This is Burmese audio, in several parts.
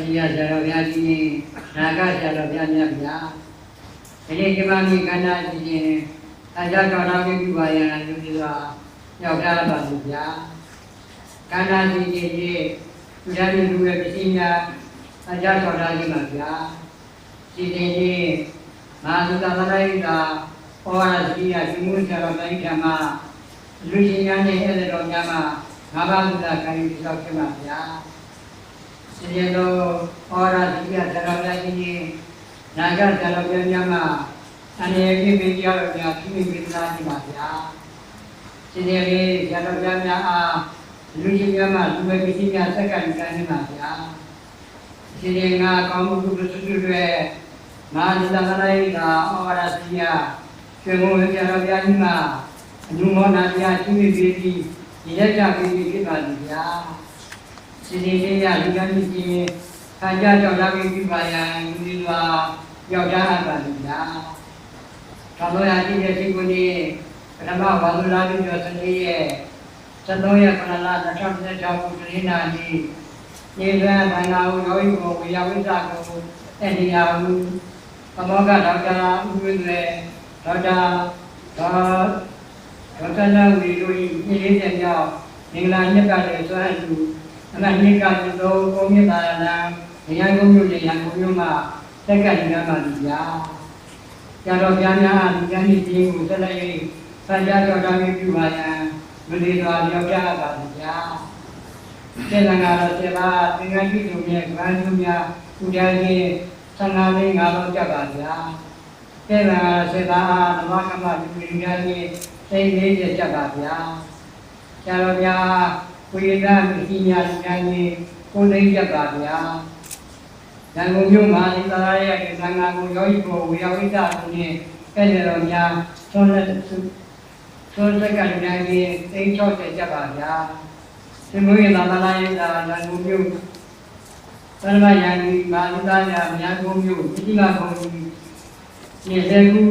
Siya Sarabhyani, Naga Sarabhyani, ini kami karena di sini ada orang yang bayar juga, yang berapa juga, karena di sini sudah dua bisnya ada orang yang bayar, di sini masuk dalam itu orang Siya semua Sarabhyani sama, lucunya ni ada orang sama, apa sudah kami bisa kemana? Jadi lo orang Siya Sarabhyani, Naga Sarabhyani sama, ane ini beliau yang kini kita di mana? Jadi Sarabhyani lucu sama, dua bisnya sekarang di mana? Jadi kamu betul-betul mana dalam itu orang Siya, semua Sarabhyani mah, semua nanti kini beli, tidak jadi kita dia. Sini dia juga di sini saja orang yang bayar ini dua jauh dia. Kalau yang di sini kenapa baru lagi jual sendiri? Contohnya kalau macam saya jauh sini nanti, ini saya banyak orang yang bisa ini yang kamu kan ada ujungnya ada kalau ini dia nilainya kalau itu Anak ni kalau tu kami dalam yang kami mah sekarang ni dia. Kalau jangan ni tinggal selai saja orang itu banyak beli dua dia dia. Sekarang ada sebab dengan itu kerana sudah ni sangat ni ngalau dia. Sekarang sebab nama kami dunia ni saya dia. Kalau dia Kuliah mestinya nyanyi kuliah jaga dia. Dan mungkin masih tak ada yang sangat mungkin itu yang kita ni kerana soalnya nyanyi itu jaga dia. Semua tak ada dan mungkin kalau nyanyi masih tak ada yang mungkin tidak mungkin. Ni lagu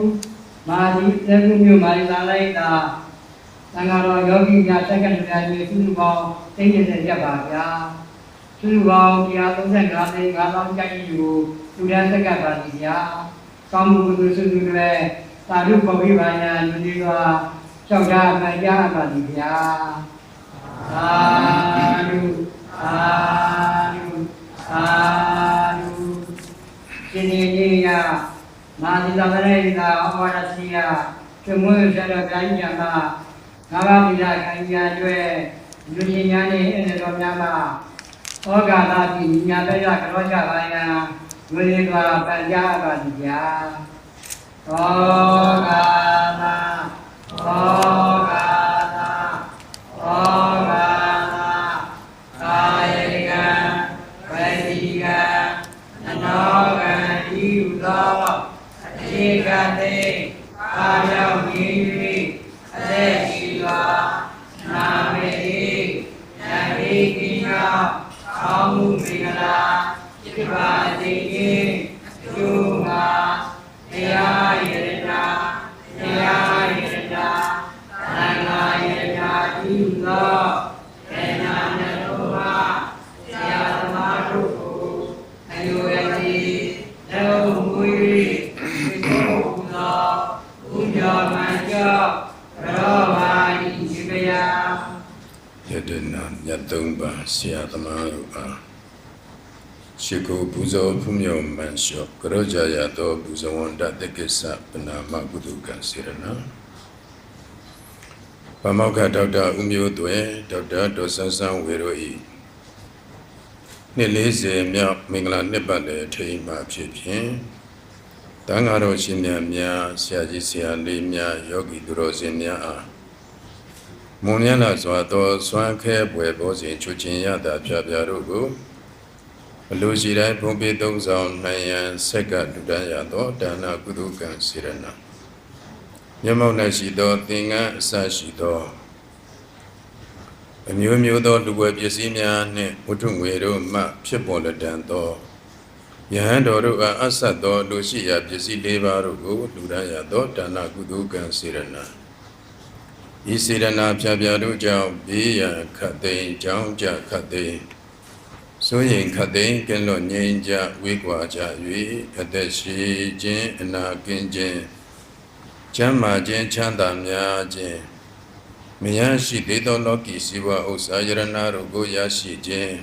masih tak ada. Tanggal yogi biasa kan sudah suruh tinggi saja bahagia, suruh dia tu saya kalau jadi sudah segala dia, kamu betul sudah tahu kopi banyak juga, coba kerja apa dia, sini ya, masih tak ada kita orang Siya, semua sudah kerja apa. Kalau tidak kerja juga, dunia ni Indonesia orang tadi nyata kalau caranya boleh kerja apa dia, kamu berilah kepada ini cuma dia irna juga dengan rumah siapa masuk ayo lagi terumui itu udah macam rawani juga Yadena Yatumba Siatamaruba Shiko Buzo Pumyo Mansho Karoja Yato Buzo Wanda Dekesa Panama Buduka Sirana Pamauka Dr. Umyo Dwe Dr. Dosasan Wiroi Nilese Myak Mingla Nepale Teima Pipin တန်ဃာတော်ရှင်များဆရာကြီးဆရာလေးများယောဂီသူတော်စင်များအားမွန်မြတ်လာစွာသောစွမ်းခဲပွဲဘောစဉ်ချွချင်းရတာဖြာဖြာတို့ကိုအလိုရှိတိုင်းဘုံပေသုံးဆောင်နိုင်ရန်ဆက်ကလူတန်းရသောဒါနကုသိုလ်ကံစေရနာမျက်မှောက်၌ရှိသောသင်္ကန်းအစရှိသောအမျိုးမျိုးသောလူဝဲပစ္စည်းများနှင့်ဝတ္ထုငွေတို့မှဖြစ်ပေါ်လက်တန်သောယဟန်တော်တို့အားအဆက်သောလူရှိရာပစ္စည်း၄ပါးတို့ကိုလူတန်းရသောဒါနကုသိုလ်ကံစေရနာဤစေရနာဖြာဖြာတို့ကြောင့်ဘေးရန်ခတ်သိမ်းကြောင်းကြခတ်သိမ်းစိုးရင်ခတ်သိမ်းကင်းလွတ်ငြိမ်းကြဝေးကွာကြ၍အသက်ရှိခြင်းအနာကင်းခြင်းချမ်းသာခြင်းချမ်းသာများခြင်းမရရှိသေးသောလောကီစီဝဥစ္စာယရဏတို့ကိုရရှိခြင်း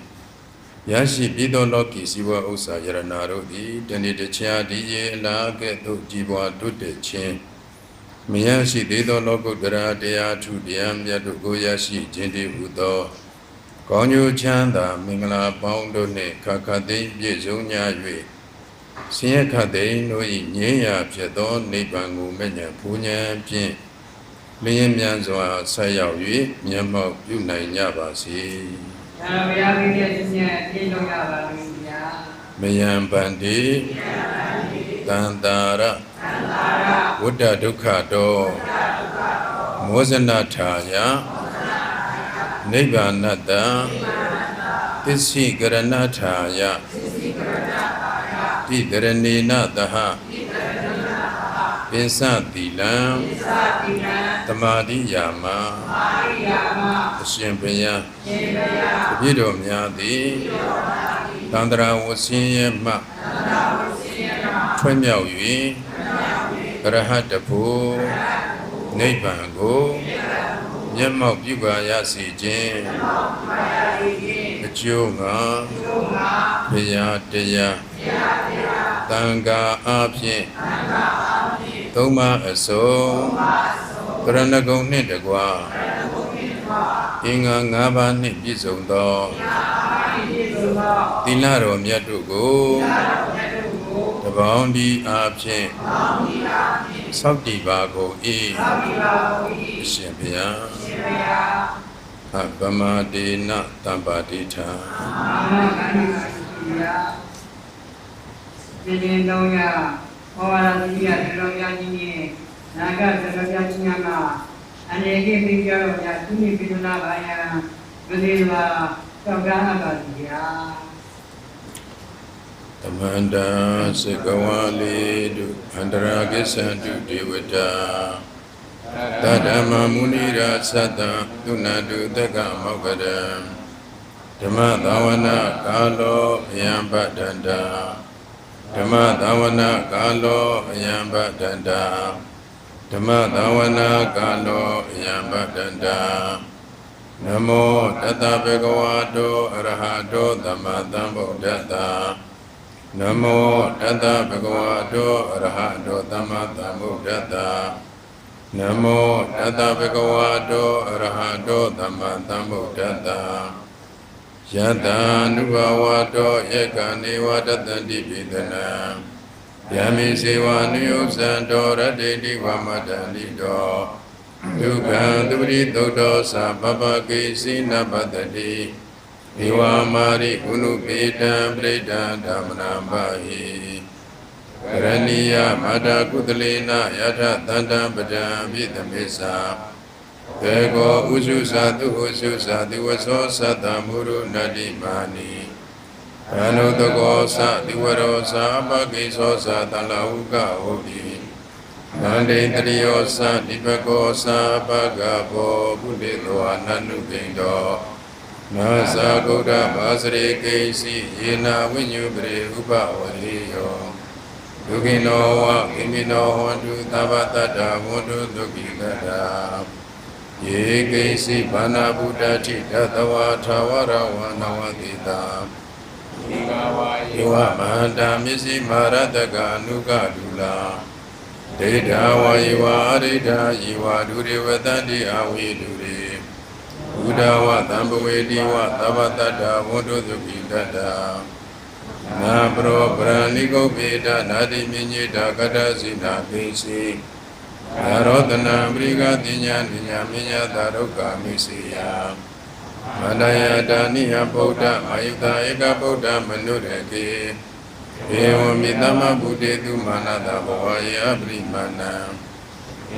ရရှိပြီးသောလောကီစီဝဥစ္စာယရဏတို့သည်တဏှိတခြားဒီရေအလားကဲ့သို့ကြည်ပွားတွတ်တဲ့ခြင်းမရရှိသေးသောလောကုတ္တရာတရားထုတရားမြတ်တို့ကိုရရှိခြင်းတည်းဟူသောကောင်းကျိုးချမ်းသာမင်္ဂလာပေါင်းတို့နှင့်ခခသိမ့်ပြည့်စုံကြ၍ဆင်းရဲခတ်သိမ်းတို့၏ငြိမ်းရာဖြစ်သောနိဗ္ဗာန်ကိုမြတ်ဉာဏ်ဘုံဉာဏ်ဖြင့်လျင်မြန်စွာဆက်ရောက်၍မျက်မှောက်ပြုနိုင်ကြပါစေ။သာဘုရားပြည့်တဲ့ဉာဏ်အပြည့်လုံးရပါလိမ့်ဗျာ။မယံဗန္တိတန္တာရဝတ္တဒုက္ခတောမောဇနထာယနိဗ္ဗာနတ္တသစ္စိကရဏထာယတိတရဏေနသဟပိစတိလံသမာဓိယာမအရှင်ဘုရားတပည့်တော်များသည်သန္တရာဝဆင်းရဲမှထွံ့မြောက်၍အရဟတဖို့နိဗ္ဗာန်ကိုမျက်မှောက်ပြုပါရစေခြင်းအကျိုးငါဘုရားတရားသံဃာအားဖြင့်သုံးပါးအစုံကရဏဂုံနှင့်တကွာအင်္ဂါ၅ပါးနှင့်ပြည့်စုံသောသီလတော်မြတ်တို့ကိုတပေါင်းဒီအားဖြင့်ဆောက်တည်ပါကုန်၏အရှင်ဘုရားအပမဒေနတမ္ပါတိထာဒီရင်တော်ရဟောရသတိရတော်များကြီးနဲ့နာဂသတော်များကြီးများမှာအနေကြီးပြီးကြတော့ညာသူမိပိဒနာဘာယံဒီလိုပါတောက်ကားပါစီဗျာသမန္တာစေကဝါလေးတုအန္တရာကိသံတုဒေဝတာသတ္တမမုနိရာသတ္တသုဏတုတက္ကမောက္ကရံဓမ္မသာဝနာကာလောအယံပတ္တန္တာဓမ္မသာဝနာကာလောအယံပတ္တန္တာဓမ္မသာဝနာကာလောအယံပတ္တန္တာနမောတတ္တဗုဒ္ဓဝါတောအရဟတောသမ္မာသမ္ဗုဒ္ဓတ္တနမောတတ္တဗုဒ္ဓဝါတောအရဟတောသမ္မာသမ္ဗုဒ္ဓတ္တနမောတတ္တဗုဒ္ဓဝါတောအရဟတောသမ္မာသမ္ဗုဒ္ဓတ္တယတံနုဘဝတောဧကနေဝတတန္တိပိသနံယမိစေဝနုယုဇံတောရတေတိဝမတန္တိတောဒုက္ခံသူရိသုတ်တောသဗ္ဗကိစိနပတ္တိဒေဝမာရိကုဏုပေတံပရိဒံဓမ္မနာပါဟိကရဏီယမတာကုသလေနယထသန္တံပဒံပိသမေသာဘေကောဥစုသာသူဥစုသာတိဝသောသတ္တမုရုနတိမာနိဘာနုတကောသတိဝရောသာပကိသောသာတလဟုကဟောတိနန္တေတရိယောသဒီပကောသာပကဘောဘုဒေသောအနန္နုပိန္တောနာသဂုဒ္ဓဘာစရိကိစီယေနာဝိညုပရိဥပဝရိယောဒုက္ခိနောဝကိမိနောဟောတုသဗ္ဗတတ္တဝန္တုဒုက္ခိတတ္တယေကိစီဘာနာဗုဒ္ဓတိတတဝါထာဝရဝနဝတိတာယေဝမန္တာမစ္စည်းမာရတကအနုကဒုလာဒိဋ္ဌာဝယေဝအရိဋ္ဌာယေဝဒုရေဝတန္တိအဝိဒုရေဘုဒ္ဓဝသံဘဝေတိဝသဗ္ဗတတ္တဝန္တုဒုက္ခိတတ္တ နာပရောပရဏိကုပေဒနာတိမြညေတာကတ္တစိနာပိစီအာရောတနာပရိကတိညာဉာဏ်မြညာတာဒုက္ခမိစေယမန္တယတာနိယဗုဒ္ဓမာယုတာဧကဗုဒ္ဓမနုရကေဧဝံမိတမဗုတေတုမာနတဘဝယေအပရိမာဏံ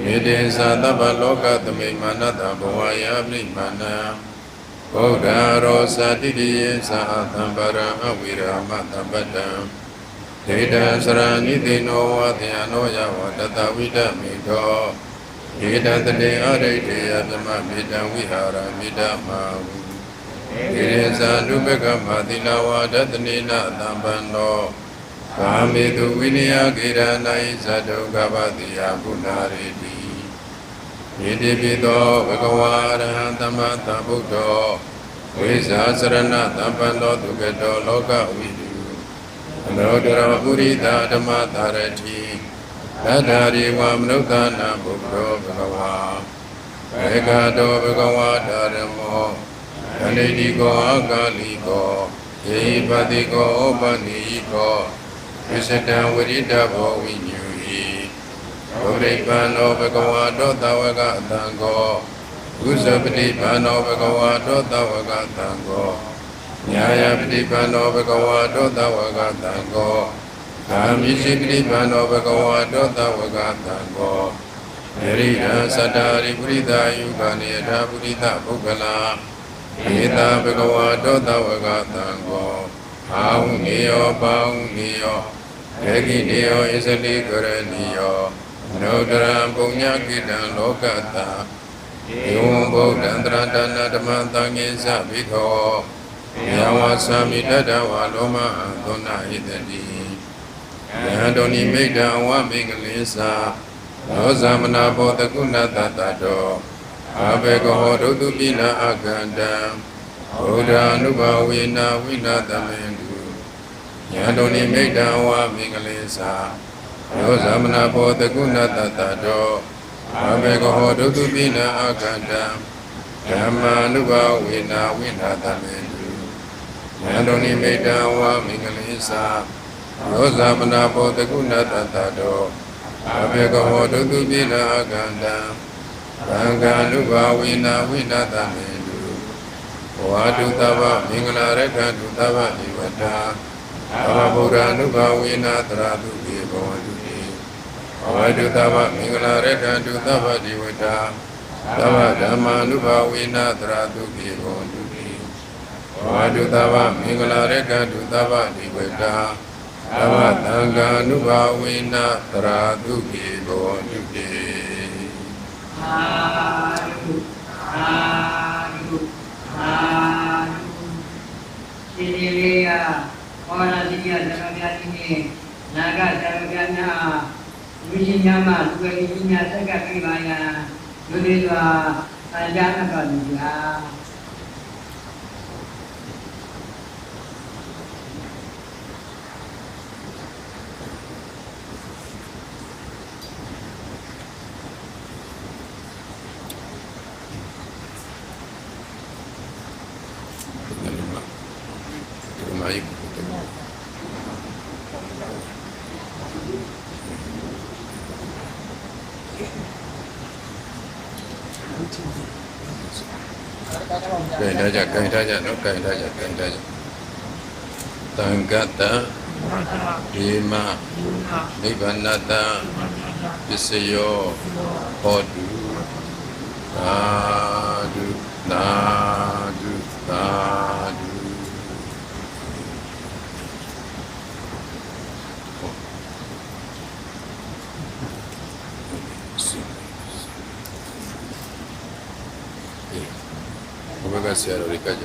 မေတေသသဗ္ဗလောကသမိမာနတဘဝယေအပရိမာဏံဗုဒ္ဓရောသတိတိယေသသံပါရအဝိရာမတပတံဒေတံစရဏိတိနောဝတယနောယဝတတဝိတမိတောဒေတံတတေအရိတေယဗမမေတံဝိဟာရမိတမဝုဒေရဇာနုပကမတိနာဝဒတနေနသံပန္နောကာမေတုဝိနယကေရဏိသတ္တုကပတိယပုနာရေတိယေတိပိသောဘဂဝါရဟံသမ္မာသမ္ဗုဒ္ဓောဝိဇာစရဏသံပန္နောဒုက္ကတောလောကဝိတုအနုတ္တရပုရိသဓမ္မသာရတိသတ္တာရိဝမနုဿာနာဘုဒ္ဓောဘဂဝါဘေကတောဘဂဝါဓရမောဓနိတိကောအကာလိကောယေပတိကောဩပနိကောဝိစတံဝရိတဘောဝိညူဟိဘုရိပန္နောဘဂဝါတောတဝကသံဃောဥဇပတိပန္နောဘဂဝါတောတဝကသံဃောညာယပတိပန္နောဘဂဝါတောတဝကသံဃောကာမိစိပတိပန္နောဘဂဝါတောတဝကသံဃောယရိယသတ္တာရိပုရိသယုကနေယထာပုရိသပုဂ္ဂလာဧတာဘဂဝါတောတဝကသံဃောအာဟုနေယောပါဟုနေယောဒေဂိနေယောဣဇလိကရဏီယောနုတရံပုညကိတံလောကတံဧဝံဗုဒ္ဓံတရတနာဓမ္မသံဃေသဘိက္ခောယဝါသမိတတဝါလောမအသောနာဟိတတိယံတောနိမိတ်တံဝမိကလေသာသောသမနာဘောတကုဏတတတောအဘေကောဒုတုပိနာအကန္တံဘုဒ္ဓ ानु ဘဝေနဝိနာတမေတုယံတောနိမိတ်တံဝမိကလေသာသောသမနာဘောတကုဏတတတောအဘေကောဒုတုပိနာအကန္တံဓမ္မာနုဘဝေနဝိနာတမေတုယံတောနိမိတ်တံဝမိကလေသာသောသမနာဘောတကုဏတတတောအဘေကောဒုတုပိနာအကန္တံသံဃာနုဘဝေနဝိနာတမေတုဝါတုတဗ္ဗမင်္ဂလာရက္ခတုတဗ္ဗနိဝတ္တာသဗ္ဗဗုဒ္ဓ ानु ဘဝေနတရာတုကေဘောတုတိဝါတုတဗ္ဗမင်္ဂလာရက္ခတုတဗ္ဗနိဝတ္တာသဗ္ဗဓမ္မာ ानु ဘဝေနတရာတုကေဘောတုတိဝါတုတဗ္ဗမင်္ဂလာရက္ခတုတဗ္ဗနိဝတ္တာသဗ္ဗသံဃာ ानु ဘဝေနတရာတုကေဘောတုတိအာရုအာရုအာရုဒီလေးကဟောလာစီကသရဗျာတိနဲ့နာဂသရဗျာနာဝိရှင်ညာမလူဝေကြီးညာဆက်ကပြပါရလူတွေစွာအကြမ်းအပါလူကြာကဲဒါကြကဲဒါကြနော်ကဲဒါကြကဲဒါကြတံဂတ္တဒီမနိဗ္ဗာနတပစ္စယောဟောတုသာဓုသာဓုသာဓုဘယ်ကဆရာတော်ကကြ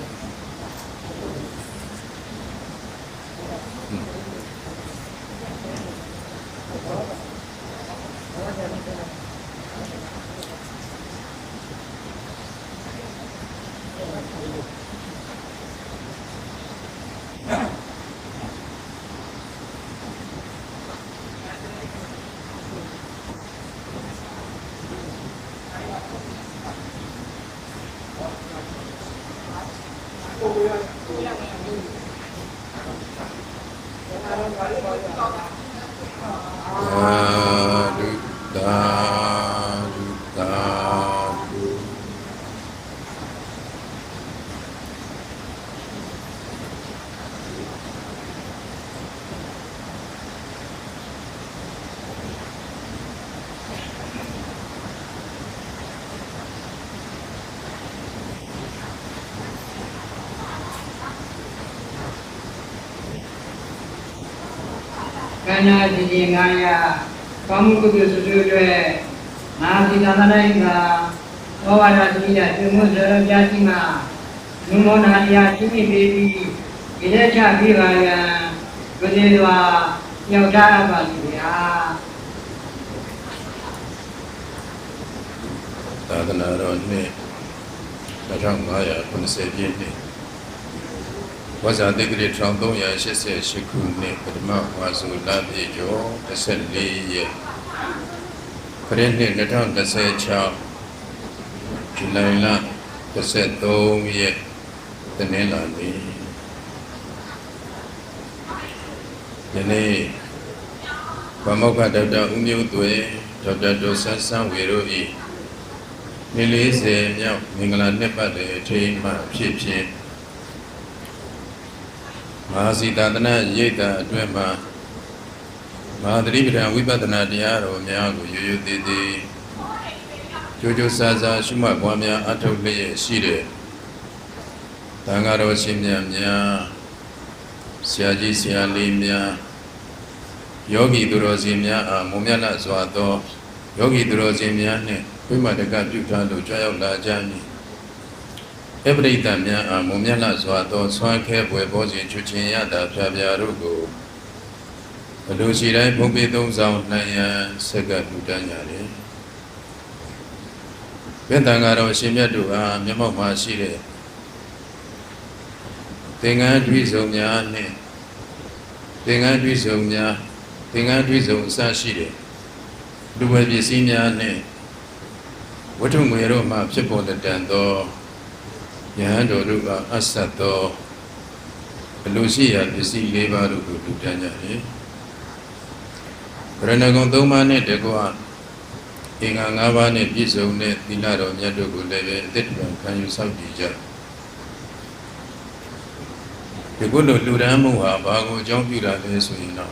Sadhu, sadhu, sadhu. Karena di ngaya kamu kudu sesuai nanti tanah lainnya bahwa ada tidak semua dalam jati mah semua nanti cumi baby kita cari raya berdua yang cara balik ya. Tadana roni, kadang maya pun sejenis. Wasa degri trandong ya shese shikune kadma wasu labi jo desali ye Karene natang dase cha Julai la dase tong ye Tanela ni Yane Pamoka Dada Umyo Dwe Dada Dosa San Wero I Nili se nyao Mingala Nepa de Te Ma Pye Pye Mahasi Tadana Yeda Dwema Mahadribira Wipatana Diaro Miago Yoyo Dede Jojo Saza Shuma Kwamya Atole Shire Tangaro Shimya Mya Siaji Siali Mya Yogi Durozi Mya Mumyala Zwato Yogi Durozi Mya Ne Wimadaka Pyutalo Chayala Jani Ebrita Mya Mumyala Zwato Swanke Bozi Chuchin Yada Pyabya Rugo Lucirai Pumpi Dongzao Naya Sega Dudanyari Pentangaro Shimya Dua Myamo Mashire Tenga Dwizo Mya Ne Tenga Dwizo Mya Tenga Dwizo Sashire Duwa Bisi Mya Ne Watu Mwero Ma Pipo Le Dando Yahando Ruga Asato Lucia Bisi Leva Rugo Dudanyari Renagon Domane de Goa Inga Ngavane Piso Ne Dinaro Nyadogo Leve Detman Can you Saudi? The good Luramu Bago Jompira Lesuina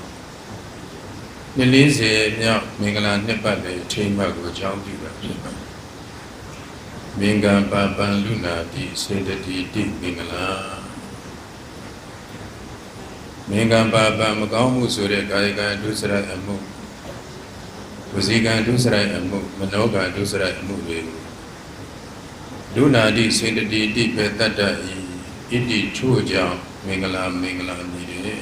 Nilise Nya Mingala Nepale Timago Jompira Minga Papa Luna di Sedati di Mingala Minga Papa Magamu Sure Gaiga Dusra Amu Uziga Dusra Amu Manoga Dusra Amu Luna di Sedati di Petata Iti Chuja Mingala Mingala Nide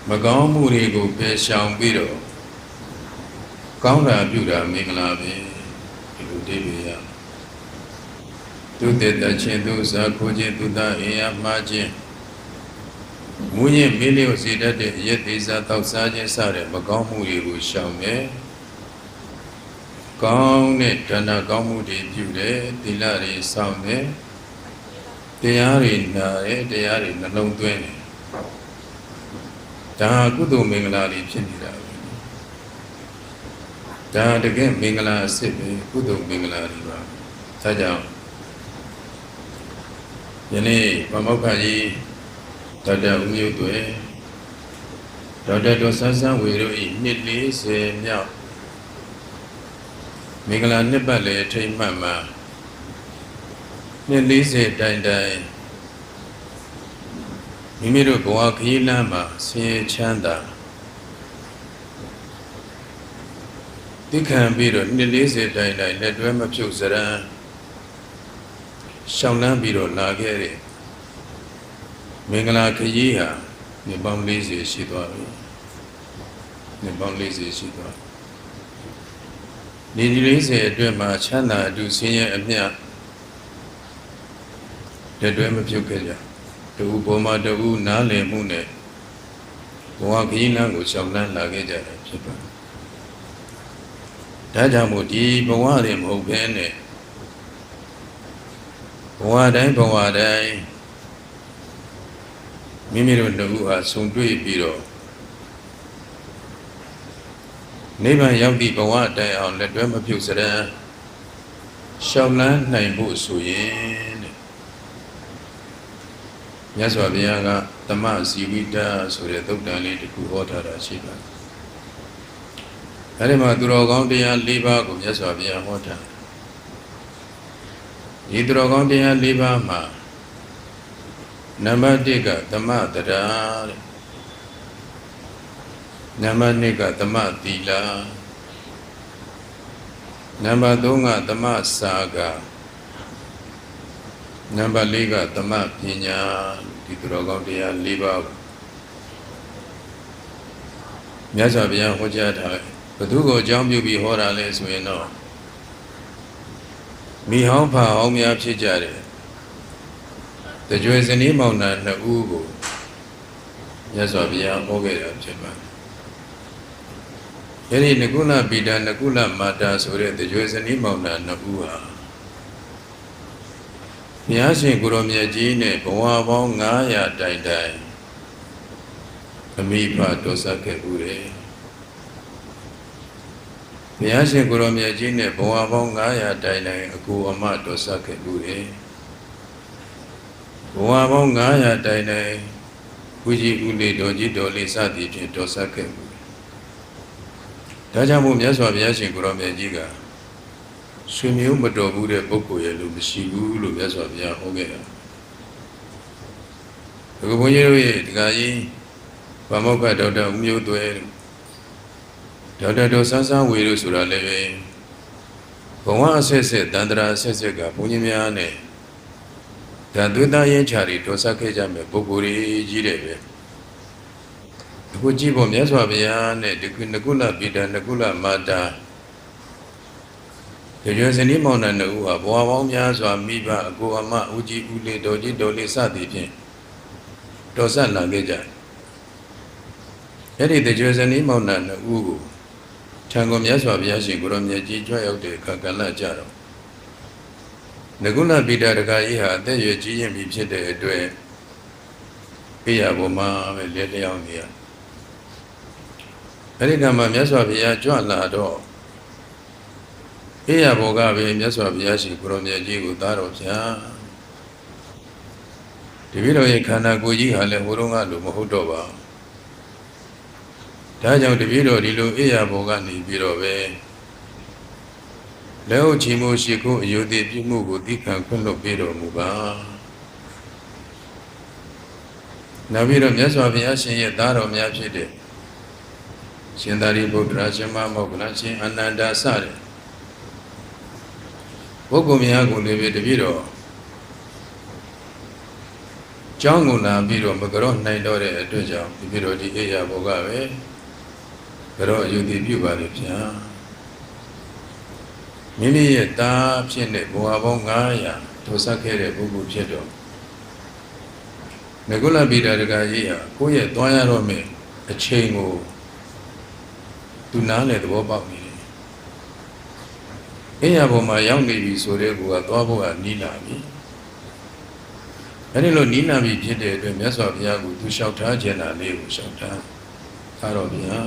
Magamu Rigo Pesham Biro Kaura Bura Mingala Deviya Tutte da Chendu Sakuji Tuda Eya Maji Munye Milio Sida de Yetiza Tausaji Sare Magamu Rigo Shame Gong Ne Dana Gamu de Pure Dilari Same Deyari Nare Deyari Nalong Dwene Da Kudu Mingalari Pinida Da again Mingala Sibi Kudu Mingala Riva Sajam Yane Pamokaji Dada Umyo Dwe Dada Dosasan Wero Nidli Se Nyao Mingala Nepale Tay Mama Nidli Se Dai Dai Mimiro Boaki Lama Se Chanda Dikan Biro Nilise Dai Dai Nedwema Pyusara Shaunan Biro Lagere Mingala Kayiha Nibam Lise Shidwari Nibam Lise Shidwari Nidilise Dwema Chana Du Senior Amia Nedwema Pyukaya Du Boma Du Nale Mune Boakina Go Shaunan Lageja Pipa Dajamudi Bawari Mobene Bawadai Bawadai မိမိတို့နှစ်ဦးဟာဆုံတွေ့ပြီးတော့နိဗ္ဗာန်ရောက်သည့်ဘဝတိုင်အောင်လက်တွဲမပြုတ်စရန်ရှောက်လန်းနိုင်ဖို့ဆိုရင်တဲ့မြတ်စွာဘုရားကသမဇီဝိတဆိုတဲ့သုတ်တန်လေးတစ်ခုဟောထားတာရှိပါတယ်။အဲဒီမှာသူတော်ကောင်းတရား၄ပါးကိုမြတ်စွာဘုရားဟောထားတယ်။ဒီသူတော်ကောင်းတရား၄ပါးမှာနံပါတ်1ကသမတရားတဲ့နံပါတ်2ကသမသီလနံပါတ်3ကသမစာကနံပါတ်4ကသမပညာဒီသူတော်ကောင်းတရား၄ပါးကိုမြတ်စွာဘုရားဟောကြားထားတယ်ဘသူကိုအကြောင်းပြုပြီးဟောတာလဲဆိုရင်တော့မိဟောင်းဖာဟောင်းများဖြစ်ကြတယ်တကြွယ်ဇနီးမောင်နှံနှစ်ဦးကိုမြတ်စွာဘုရားဟောခဲ့တာဖြစ်ပါတယ်ယနေ့နကုလပိတာနကုလမာတာဆိုတဲ့တကြွယ်ဇနီးမောင်နှံနှစ်ဦးဟာဘုရားရှင်ကိုရောမြတ်ကြီးနဲ့ဘဝပေါင်း900တိုင်တိုင်အမိဖတော်ဆက်ခဲ့ဦးတယ်ဘုရားရှင်ကိုရောမြတ်ကြီးနဲ့ဘဝပေါင်း900တိုင်တိုင်အကူအမတော်ဆက်ခဲ့ဦးတယ်ဘဝပေါင်း900တိုင်တိုင်ဝိကြီးဦးလေးတော်ကြီးတော်လေးစသည်ဖြင့်တော်ဆက်ခဲ့ဦးဒါကြောင့်မို့မြတ်စွာဘုရားရှင်ကိုရောမြတ်ကြီးကဆွေမျိုးမတော်ဘူးတဲ့ပုဂ္ဂိုလ်ရဲ့လူမရှိဘူးလို့မြတ်စွာဘုရားဟောခဲ့တာဒီဘုန်းကြီးတို့ရဲ့ဒကာကြီးဗမောက္ခဒေါက်တာဦးမျိုးသွဲဒေါက်တာဒေါ်ဆန်းဆန်းဝေတို့ဆိုတာလည်းပဲဘဝအဆက်ဆက်တန္တရာအဆက်ဆက်ကဘုန်းကြီးများနဲ့ဒါသွေးသားရင်းချာတွေတော်ဆက်ခဲ့ကြမယ်ပုဂ္ဂိုလ်ကြီးတဲ့ပဲအခုကြည့်ဖို့မြတ်စွာဘုရားနဲ့ဒီနကုလပိတာနကုလမာတာဒီရွယ်စနီးမောင်နှံတို့ဟာဘဝပေါင်းများစွာမိဘအကိုအမဦးကြီးဦးလေးတော်ကြီးတော်လေးစသည်ဖြင့်တော်ဆက်လာခဲ့ကြတယ်အဲ့ဒီဒီရွယ်စနီးမောင်နှံတို့ကိုထံကုန်မြတ်စွာဘုရားရှင်ကိုရောမြတ်ကြီးကြွရောက်တဲ့အခါကလည်းကြတော့နကုလပိတာတခါကြီးဟာအသက်ရွယ်ကြီးရင်ပြီဖြစ်တဲ့အတွက်ပြရပေါ်မှာပဲလဲလျောင်းနေရအဲ့ဒီကမှမြတ်စွာဘုရားကြွလာတော့ပြရပေါ်ကပဲမြတ်စွာဘုရားရှင်ကိုရောမြတ်ကြီးကိုသားတော်ဗျာဒီပြီးတော့ရဲ့ခန္ဓာကိုယ်ကြီးဟာလည်းဟိုတုန်းကလိုမဟုတ်တော့ပါဒါကြောင့်တပည့်တော်ဒီလိုအေးရပေါ်ကနေပြီးတော့ပဲလက်ဟုတ်ချီမိုးရှိခိုးအယုဒိပြုမှုကိုသိခံခွင့်လွှတ်ပေးတော်မူပါနောက်ပြီးတော့မြတ်စွာဘုရားရှင်ရဲ့သားတော်များဖြစ်တဲ့ရှင်သာရိပုတ္တရာရှင်မမောဂလရှင်အနန္ဒာစတဲ့ပုဂ္ဂိုလ်များကိုလည်းပဲတပည့်တော်ကျောင်းကိုလာပြီးတော့မကြော့နိုင်တော့တဲ့အတွက်ကြောင့်တပည့်တော်ဒီအေးရပေါ်ကပဲကြော့အယုဒိပြုပါလေဗျာမိမိရဲ့သားဖြစ်တဲ့ဘဝပေါင်း900ထိုဆက်ခဲ့တဲ့ပုဂ္ဂိုလ်ဖြစ်တော့ငကုလပိတာတကာကြီးဟာကိုယ့်ရဲ့သွားရတော့မယ်အချိန်ကိုသူနားလေသဘောပေါက်နေတယ်အိယာပေါ်မှာရောက်နေပြီဆိုတဲ့ကူကသွားဖို့ကနီးလာပြီအဲဒီလိုနီးလာပြီဖြစ်တဲ့အတွက်မြတ်စွာဘုရားကသူလျှောက်ထားခြင်းတာလေးကိုလျှောက်ထားသားတော်ဗျာ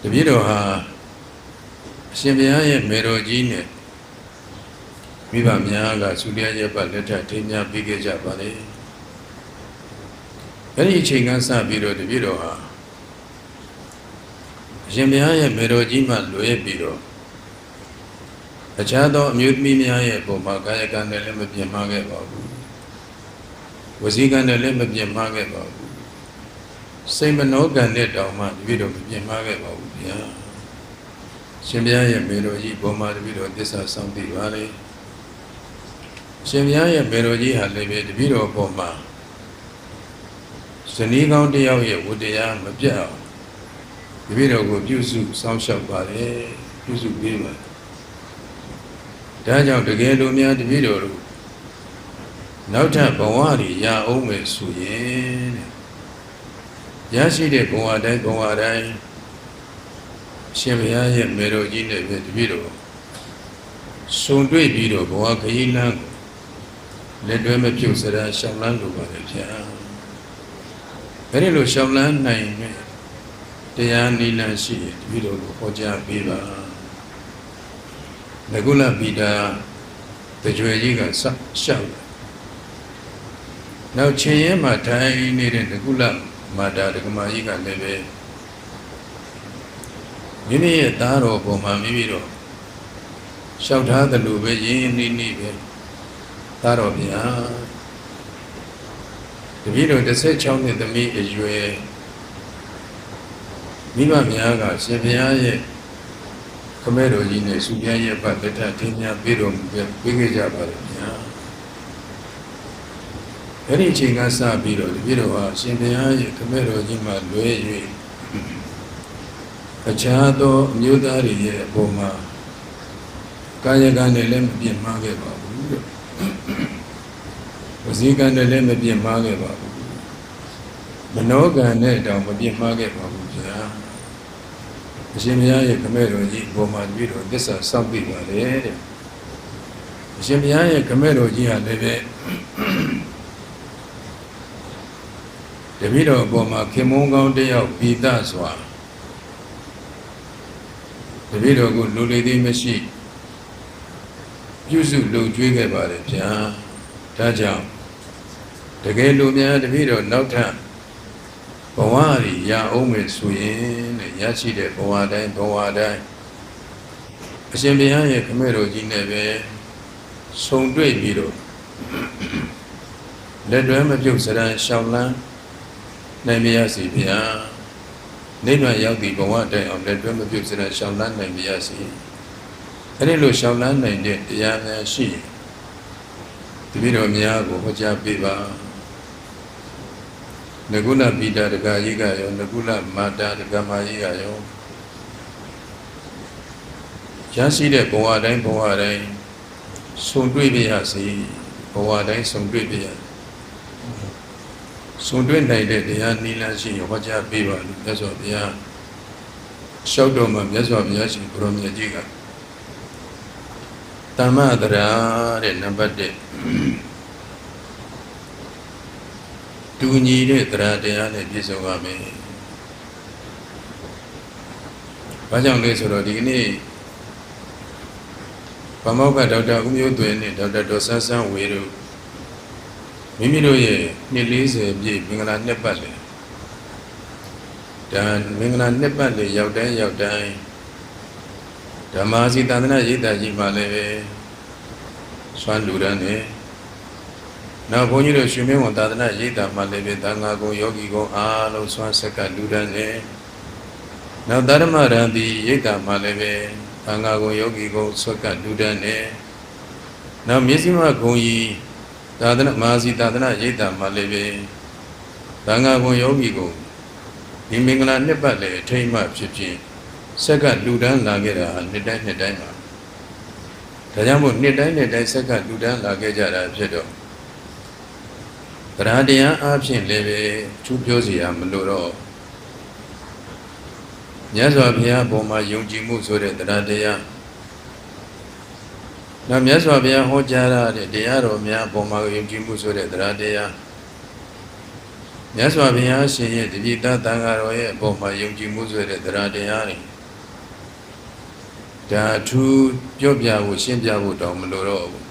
တပည့်တော်ဟာအရှင်ဘုရားရဲ့မေတော်ကြီးနဲ့မိဘများကသုတရားရဲ့ပတ်လက်ထပ်ထိမ်းများပြီးခဲ့ကြပါလေအဲ့ဒီအချိန်ကစပြီးတော့တပည့်တော်ဟာအရှင်ဘုရားရဲ့မေတော်ကြီးမှလွဲပြီးတော့အခြားသောအမျိုးသမီးများရဲ့ပုံမှာကာယကံနဲ့လည်းမပြတ်မှားခဲ့ပါဘူးဝစီကံနဲ့လည်းမပြတ်မှားခဲ့ပါဘူးစိတ်မနှောကံနဲ့တောင်မှတပည့်တော်မပြတ်မှားခဲ့ပါဘူးဗျာရှင်ဘုရားရဲ့မေတော်ကြီးပုံမှာတပည့်တော်သစ္စာဆောင်သိပါလေရှင်ဘုရားရဲ့မေတော်ကြီးဟာလည်းပဲတပည့်တော်ပုံမှာဇနီးကောင်းတယောက်ရဲ့ဝတ္တရားမပြတ်အောင်တပည့်တော်ကိုပြုစုစောင့်ရှောက်ပါလေပြုစုပေးပါဒါကြောင့်တကယ်လို့များတပည့်တော်တို့နောက်ထပ်ဘဝတွေရအောင်မယ်ဆိုရင်ရရှိတဲ့ဘဝတိုင်းရှင်ဘုရားရဲ့မေတော်ကြီးနဲ့ပဲတပည့်တော်ဆုံတွေ့ပြီးတော့ဘဝခရီးလမ်းကို လက်တွဲမပြုတ်စရာရှောင်းလန်းလိုပါတယ်ဗျာအဲဒီလိုရှောင်းလန်းနိုင်တဲ့တရားနိလန့်ရှိတပည့်တော်ကိုဟောကြားပေးပါငကုလပိတာတကြွယ်ကြီးကရှောက်နောက်ချင်းရဲမှာထိုင်နေတဲ့ငကုလမာတာဒကမာကြီးကလည်းပဲမိမိရဲ့သားတော်ပုံမှာမိမိတော့လျှောက်ထားသလိုပဲရင်းနှီးနှီးပဲသားတော်ဗျာတပည့်တော်16နှစ်သမီးအရွယ်မိဘများကရှင်ဘုရားရဲ့ခမဲတော်ကြီးနဲ့စုပြရဲ့ဗတ်တထထင်းများပြီးတော်မူပေးခဲ့ကြပါလေဗျာအဲ့ဒီအချိန်ကစပြီးတော့တပည့်တော်ဟာရှင်ဘုရားရဲ့ခမဲတော်ကြီးမှာလွဲ၍အခြားသောအမျိုးသားတွေရဲ့အပေါ်မှာကာယကံနဲ့လည်းမပြင်းမှားခဲ့ပါဘူးလို့ဝစီကံနဲ့လည်းမပြင်းမှားခဲ့ပါဘူးမနောကံနဲ့တောင်မပြင်းမှားခဲ့ပါဘူးဗျာအရှင်ဘုရားရဲ့ခမဲတော်ကြီးအပေါ်မှာပြီးတော့သစ္စာစောင့်သိပါလေတဲ့အရှင်ဘုရားရဲ့ခမဲတော်ကြီးဟာလည်းပဲတပည့်တော်အပေါ်မှာခင်မုန်းကောင်းတယောက်ပြီးသားစွာတပည့်တော်ကိုလူလေးသေးမရှိပြုစုလုပ်ကျွေးခဲ့ပါတယ်ဗျာဒါကြောင့်တကယ်လူများတပည့်တော်နောက်ထပ်ဘဝရည်ရအောင်မယ်ဆိုရင်တဲ့ရရှိတဲ့ဘဝတိုင်းအရှင်ဘုရားရဲ့ခမဲတော်ကြီးနဲ့ပဲဆုံတွေ့ပြီးတော့လက်တွဲမပြုတ်စရန်ရှောင်းလန်းနိုင်မရစီဗျာနိဗ္ဗာန်ရောက်သည့်ဘဝတိုင်အောင်လက်တွဲမပြုတ်စရန်ရှောင်းလန်းနိုင်မရစီအဲ့ဒီလိုရှောင်းလန်းနိုင်တဲ့တရားများရှိတပည့်တော်များကိုဟောကြားပေးပါနကုလပိတာတက္ကကြီးကရောနကုလမာတာတက္ကမကြီးကရောရရှိတဲ့ဘဝတိုင်းဆုံတွေ့ပြရစီဘဝတိုင်းဆုံတွေ့ပြရဆုံတွေ့နိုင်တဲ့တရားနိလန့်ရှိဟောကြားပေးပါလို့မြတ်စွာဘုရားလျှောက်တော်မှာမြတ်စွာဘုရားရှင်ကိုရောမြတ်ကြီးကတမ္မတရာတဲ့နံပါတ်1တူညီတဲ့တရားတရားနဲ့ပြည့်စုံပါမယ်။ဘာကြောင့်လဲဆိုတော့ဒီကနေ့ဗမောက္ခဒေါက်တာဦးမျိုးသွေနဲ့ဒေါက်တာဒေါ်ဆန်းဆန်းဝေတို့မိမိတို့ရဲ့နှစ်40ပြည့်မင်္ဂလာနှစ်ပတ်လေဒါမင်္ဂလာနှစ်ပတ်လေရောက်တိုင်းဓမ္မာစီတန်တနာရိပ်သာကြီးမှာလည်းပဲဆွမ်းလူရန်နဲ့နောက်ဘုန်းကြီးတို့ရွှေမင်းဝန်သာသနာရိပ်သာမှာလည်းပဲသံဃာကုံယောဂီကုံအားလုံးဆွမ်းဆက်ကလူရန်နဲ့နောက်ဓမ္မရံဒီရိပ်သာမှာလည်းပဲသံဃာကုံယောဂီကုံဆွက်ကလူရန်နဲ့နောက်မျက်စိမကုံကြီးသာသနာမဟာစီသာသနာရိပ်သာမှာလည်းပဲသံဃာကုံယောဂီကုံဒီမင်္ဂလာနှစ်ပတ်လေအထိမ်းအမှဖြစ်ဖြစ်ဆက်ကလူတန်းလာခဲ့တာနှစ်တိုင်းမှာဒါကြောင့်မို့နှစ်တိုင်းဆက်ကလူတန်းလာခဲ့ကြတာဖြစ်တော့တရားတရားအားဖြင့်လည်းပဲသူပြောစီရမလို့တော့မြတ်စွာဘုရားဘုံမှာယုံကြည်မှုဆိုတဲ့တရားတရားနောက်မြတ်စွာဘုရားဟောကြားရတဲ့တရားတော်များဘုံမှာယုံကြည်မှုဆိုတဲ့တရားတရားမြတ်စွာဘုရားရှင်ရဲ့တပည့်သားသံဃာတော်ရဲ့ဘုံမှာယုံကြည်မှုဆိုတဲ့တရားတရားတွေဒါထူးပြောပြဖို့ရှင်းပြဖို့တောင်မလိုတော့ဘူး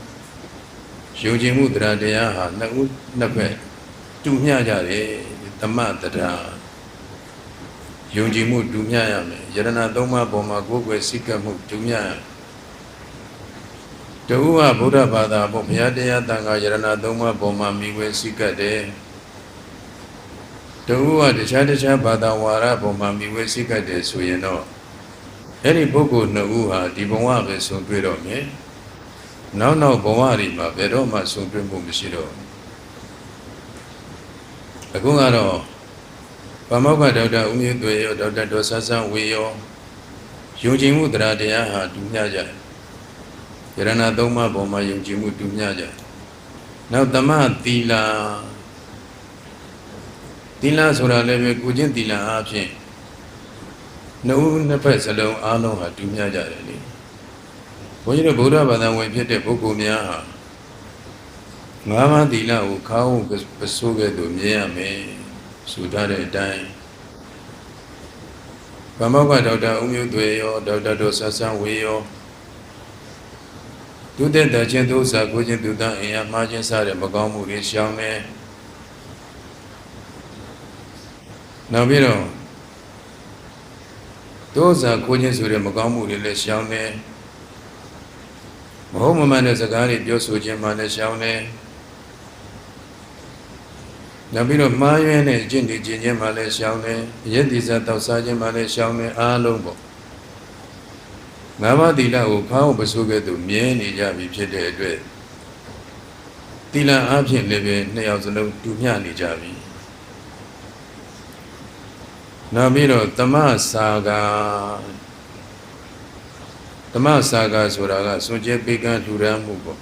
ယုံကြည်မှုတရားတရားဟာနှစ်ဖက်တူမျှကြတယ်သမတရားယုံကြည်မှုတူမျှရမယ်ယရဏသုံးပါးပေါ်မှာကိုယ်ွယ်စိတ်ကပ်မှုတူမျှရတူဝဗုဒ္ဓဘာသာဘုရားတရားသံဃာယရဏသုံးပါးပေါ်မှာမိဝဲစိတ်ကပ်တယ်တူဝတခြားဘာသာဝါဒပေါ်မှာမိဝဲစိတ်ကပ်တယ်ဆိုရင်တော့အဲ့ဒီပုဂ္ဂိုလ်နှစ်ဦးဟာဒီဘဝပဲဆုံတွေ့တော့မယ်နောက်ဘဝတွေမှာဘယ်တော့မှဆုံတွေ့မှုမရှိတော့အခုကတော့ဗမောက္ခဒေါက်တာဦးမျိုးသွေရောဒေါက်တာဒေါ်ဆန်းဆန်းဝေရောယုံကြည်မှုတရားတရားဟာတူမျှကြတယ်ယရဏသုံးပါးပေါ်မှာယုံကြည်မှုတူမျှကြတယ်နောက်သမသီလဆိုတာလည်းပဲကိုချင်းသီလအားဖြင့်နှစ်ဖက်စလုံးအားလုံးဟာတူမျှကြတယ်လေဘုန်းကြီးတို့ဗုဒ္ဓဘာသာဝင်ဖြစ်တဲ့ပုဂ္ဂိုလ်များဟာ ငါးပါးသီလကိုခါဟုပစိုးကဲ့သို့မြင်ရမယ်ဆိုထားတဲ့အတိုင်းဗမောက္ခဒေါက်တာဦးမျိုးသွေရောဒေါက်တာဒေါ်ဆဆန်းဝေရောဒုသက်တချင်းသူစာကိုချင်းသူတန်းအင်အားမှားချင်းစားတဲ့မကောင်းမှုတွေရှောင်တယ်နောက်ပြီးတော့ဒုစာကိုချင်းဆိုတဲ့မကောင်းမှုတွေလည်းရှောင်တယ်မဟုတ်မမှန်တဲ့စကားတွေပြောဆိုခြင်းမှလည်းရှောင်တယ်နောက်ပြီးတော့မှားယွင်းတဲ့အကျင့်တွေကျင့်ခြင်းမှလည်းရှောင်တယ်ရည်တည်စားတောက်စားခြင်းမှလည်းရှောင်တယ်အားလုံးပေါ့ငါးပါးသီလကိုခါအောင်ပစိုးကဲ့သို့မြဲနေကြပြီဖြစ်တဲ့အတွက်သီလအားဖြင့်လည်းပဲနှစ်ယောက်စလုံးတူမျှနေကြပြီနောက်ပြီးတော့သမစာကဆိုတာကစွန့်ကြဲပေးကမ်းလှူဒါန်းမှုပေါ့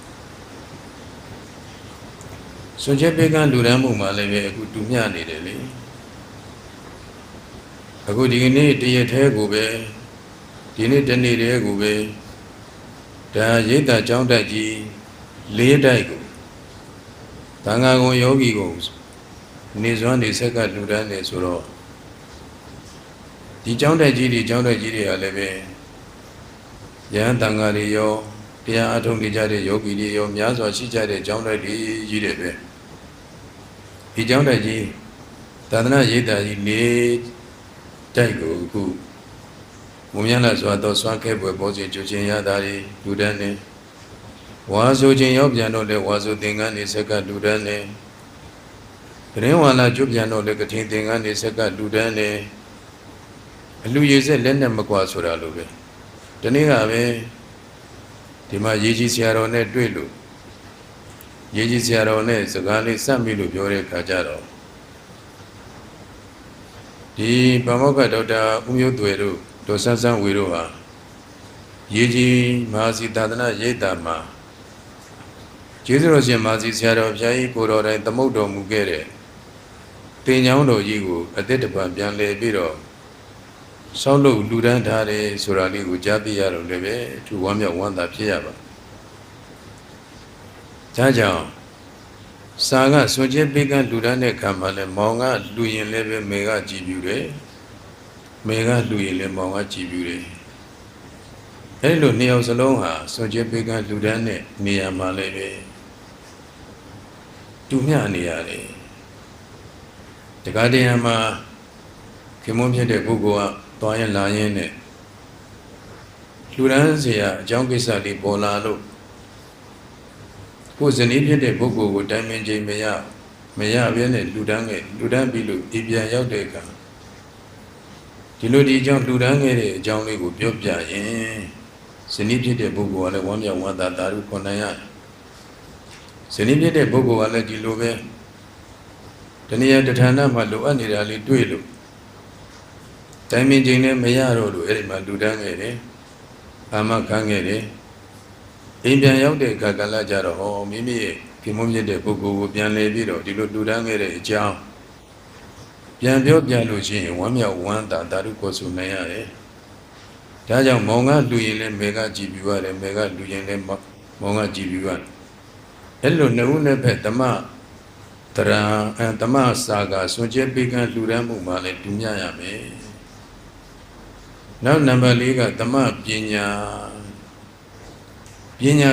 စွန့်ကြဲပေးကမ်းလှူဒါန်းမှုမှာလည်းပဲအခုတူမျှနေတယ်လေအခုဒီကနေ့တရက်သေးကိုပဲဒီနေ့တနေ့တည်းကိုပဲဒါရိတ်တာကျောင်းတိုက်ကြီး၄တိုက်ကိုသံဃာကုံယောဂီကိုနေစွမ်းနေဆက်ကလှူဒါန်းနေဆိုတော့ဒီကျောင်းတိုက်ကြီးတွေကလည်းပဲယဟန်တန်ဃာတွေရောတရားအထုံးနေကြတဲ့ယောဂီတွေရောများစွာရှိကြတဲ့ကျောင်းတိုက်ကြီးတွေပဲဒီကျောင်းတိုက်ကြီးသာသနာရိပ်သာကြီး၄တိုက်ကိုအခုမုံမြလာစွာသောစွမ်းခဲပွဲပေါ်စီကျူချင်းရတာတွေလူတန်းနေဝါဆိုခြင်းရောက်ပြန်တော့လေဝါဆိုသင်္ကန်းနေဆက်ကလူတန်းနေတရင်ဝါလာကျွပြန်တော့လေကထင်သင်္ကန်းနေဆက်ကလူတန်းနေအလူရည်ဆက်လက်နဲ့မကွာဆိုတာလိုပဲဒီနေ့ကပဲဒီမှာရေကြီးဆရာတော်နဲ့တွေ့လို့ရေကြီးဆရာတော်နဲ့စကားလေးစပ်မိလို့ပြောတဲ့ခါကျတော့ဒီဗမောက္ခဒေါက်တာဦးမျိုးသွေတို့ဒေါ်ဆန်းဆန်းဝေတို့ဟာရေကြီးမဟာစီသာသနာရိပ်သာမှာကျေးဇူးတော်ရှင်မဟာစီဆရာတော်ဘုရားကြီးကိုတော်တိုင်သမုတ်တော်မူခဲ့တဲ့တင်ချောင်းတော်ကြီးကိုအသက်တပံပြန်လဲပြီးတော့ဆောက်လုပ်လူဒန်းထားတယ်ဆိုတာလေးကိုကြားသိရတော့လည်းပဲအထူးဝမ်းမြောက်ဝမ်းသာဖြစ်ရပါဒါကြောင့်စာကစွန့်ကြဲပေးကမ်းလူဒန်းတဲ့ခံမှာလဲမောင်ကလူရင်လည်းပဲမေကကြည်ပြူတယ်မေကလူရင်လည်းမောင်ကကြည်ပြူတယ်အဲဒီလိုနှစ်ယောက်စလုံးဟာစွန့်ကြဲပေးကမ်းလူဒန်းတဲ့နေရာမှာလည်းပဲတူမျှနေရတယ်တခါတည်းမှာခင်မွန်းဖြစ်တဲ့ပုဂ္ဂိုလ်ကသွားရင်လာရင်နဲ့လူရန်เสียအကြောင်းကိစ္စလေးပေါ်လာလို့ကိုယ်ဇနီးဖြစ်တဲ့ပုဂ္ဂိုလ်ကိုတိုင်ပင်ချိန်မရဘဲနဲ့လူတန်းပြီးလို့ဒီပြန်ရောက်တဲ့အခါဒီလိုဒီအကြောင်းလူတန်းခဲ့တဲ့အကြောင်းလေးကိုပြောပြရင်ဇနီးဖြစ်တဲ့ပုဂ္ဂိုလ်ကလည်းဝမ်းမြောက်ဝမ်းသာတာရုခွန်နိုင်ရတယ်ဇနီးဖြစ်တဲ့ပုဂ္ဂိုလ်ကလည်းဒီလိုပဲတဏှာတဌာနမှာလိုအပ်နေတာလေးတွေ့လို့တိုင်ပင်ချိန်နဲ့မရတော့လို့အဲ့ဒီမှာလူတန်းခဲ့တယ်အာမခံခဲ့တယ်အိမ်ပြန်ရောက်တဲ့အခါကလည်းကြတော့ဟောမိမိရဲ့ခင်မွန်းမြင့်တဲ့ပုဂ္ဂိုလ်ကိုပြန်လဲပြီးတော့ဒီလိုလူတန်းခဲ့တဲ့အကြောင်းပြန်ပြောပြလို့ရှိရင်ဝမ်းမြောက်ဝမ်းသာတာရုကိုဆိုနိုင်ရတယ်ဒါကြောင့်မောင်ကလူရင်လည်းမေကကြည်ပြူရတယ်မေကလူရင်လည်းမောင်ကကြည်ပြူရတယ်အဲ့လိုနှစ်ဦးနှစ်ဖက်ဓမ္မစာကစွန့်ကြဲပေးကမ်းလှူဒန်းမှုမှလည်းတူမျှရမယ်နောက်နံပါတ်၄ကသမပညာ